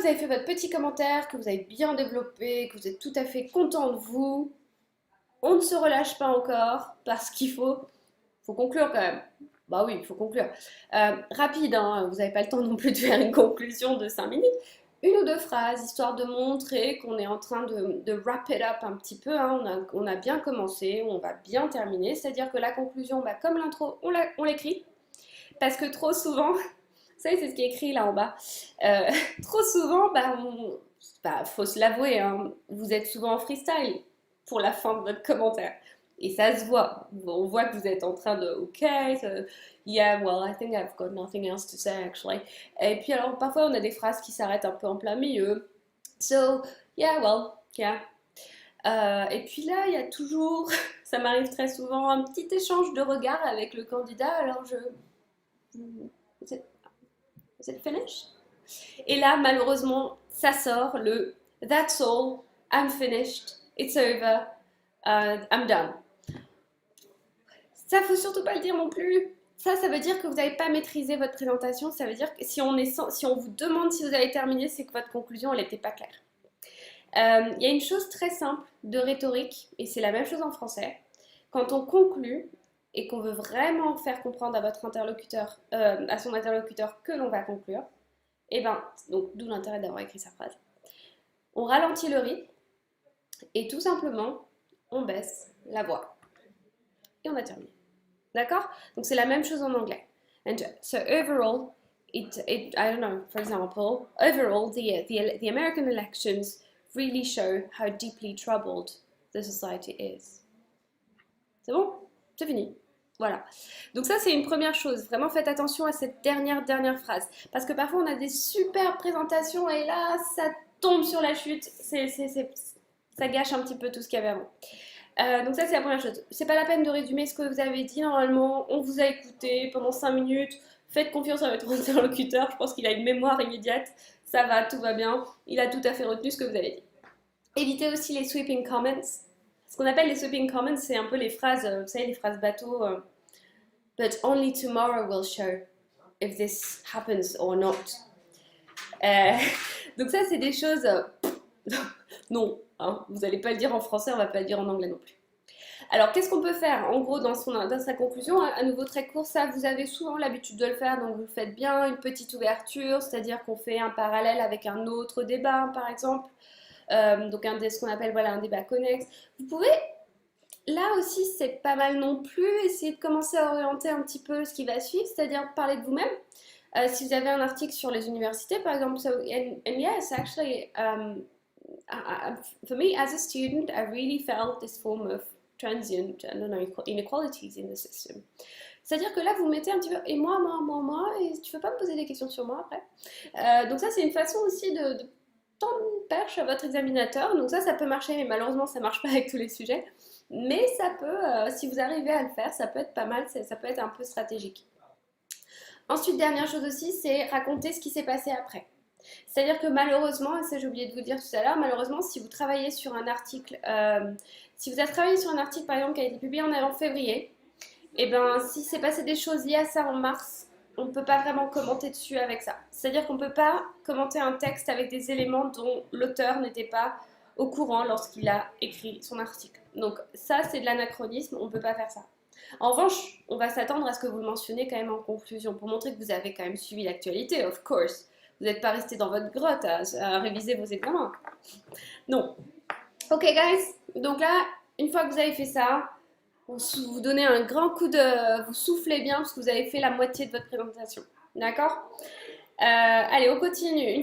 vous avez fait votre petit commentaire, que vous avez bien développé, que vous êtes tout à fait content de vous, on ne se relâche pas encore parce faut conclure quand même. Bah oui, il faut conclure. Rapide, hein, vous n'avez pas le temps non plus de faire une conclusion de 5 minutes. Une ou deux phrases, histoire de montrer qu'on est en train de wrap it up un petit peu. Hein. On a bien commencé, on va bien terminer. C'est-à-dire que la conclusion, bah, comme l'intro, on l'écrit. Parce que trop souvent, vous savez, c'est ce qui est écrit là en bas. Euh, Trop souvent, faut se l'avouer, hein, vous êtes souvent en freestyle pour la fin de votre commentaire. Et ça se voit. On voit que vous êtes en train de, ok, yeah, well, I think I've got nothing else to say actually. Et puis alors, parfois, on a des phrases qui s'arrêtent un peu en plein milieu. So, yeah, well, yeah. Et puis là, il y a toujours, ça m'arrive très souvent, un petit échange de regard avec le candidat. Alors, is it, is it finished? Et là, malheureusement, ça sort le That's all, I'm finished, it's over, I'm done. Ça, faut surtout pas le dire non plus. Ça veut dire que vous n'avez pas maîtrisé votre présentation. Ça veut dire que si on vous demande si vous avez terminé, c'est que votre conclusion, elle n'était pas claire. Il y a une chose très simple de rhétorique, et c'est la même chose en français. Quand on conclut et qu'on veut vraiment faire comprendre à votre interlocuteur, à son interlocuteur que l'on va conclure, et ben, donc d'où l'intérêt d'avoir écrit sa phrase. On ralentit le rythme et tout simplement, on baisse la voix. Et on a terminé. D'accord? Donc c'est la même chose en anglais. And so overall, I don't know, for example, overall, the American elections really show how deeply troubled the society is. C'est bon? C'est fini. Voilà. Donc ça, c'est une première chose. Vraiment, faites attention à cette dernière phrase. Parce que parfois, on a des super présentations et là, ça tombe sur la chute. Ça gâche un petit peu tout ce qu'il y avait avant. Donc ça, c'est la première chose. C'est pas la peine de résumer ce que vous avez dit. Normalement, on vous a écouté pendant 5 minutes. Faites confiance à votre interlocuteur. Je pense qu'il a une mémoire immédiate. Ça va, tout va bien. Il a tout à fait retenu ce que vous avez dit. Évitez aussi les sweeping comments. Ce qu'on appelle les sweeping comments, c'est un peu les phrases, vous savez, les phrases bateau. But only tomorrow will show if this happens or not. Euh, donc ça, c'est des choses... non, hein, vous n'allez pas le dire en français, on ne va pas le dire en anglais non plus. Alors, qu'est-ce qu'on peut faire en gros dans sa conclusion? À nouveau très court, ça vous avez souvent l'habitude de le faire, donc vous le faites bien, une petite ouverture, c'est-à-dire qu'on fait un parallèle avec un autre débat, par exemple. Donc ce qu'on appelle voilà, un débat connexe. Vous pouvez, là aussi c'est pas mal non plus, essayer de commencer à orienter un petit peu ce qui va suivre, c'est-à-dire parler de vous-même. Si vous avez un article sur les universités par exemple, and yes, actually, for me as a student, I really felt this form of transient, I don't know, inequalities in the system. C'est-à-dire que là, vous mettez un petit peu, et moi, et tu veux pas me poser des questions sur moi après? Donc ça, c'est une façon aussi de tendre une perche à votre examinateur. Donc ça peut marcher, mais malheureusement, ça marche pas avec tous les sujets. Mais ça peut, si vous arrivez à le faire, ça peut être pas mal, ça peut être un peu stratégique. Ensuite, dernière chose aussi, c'est raconter ce qui s'est passé après. C'est-à-dire que malheureusement, et ça j'ai oublié de vous dire tout à l'heure, malheureusement, si vous travaillez sur un article, si vous avez travaillé sur un article par exemple qui a été publié en février, et ben si s'est passé des choses liées à ça en mars, on ne peut pas vraiment commenter dessus avec ça. C'est-à-dire qu'on ne peut pas commenter un texte avec des éléments dont l'auteur n'était pas au courant lorsqu'il a écrit son article. Donc ça, c'est de l'anachronisme, on ne peut pas faire ça. En revanche, on va s'attendre à ce que vous le mentionniez quand même en conclusion pour montrer que vous avez quand même suivi l'actualité, of course. Vous n'êtes pas resté dans votre grotte à réviser vos examens. Non. Ok, guys. Donc là, une fois que vous avez fait ça, vous donnez un grand coup de... Vous soufflez bien parce que vous avez fait la moitié de votre présentation. D'accord? Allez, on continue.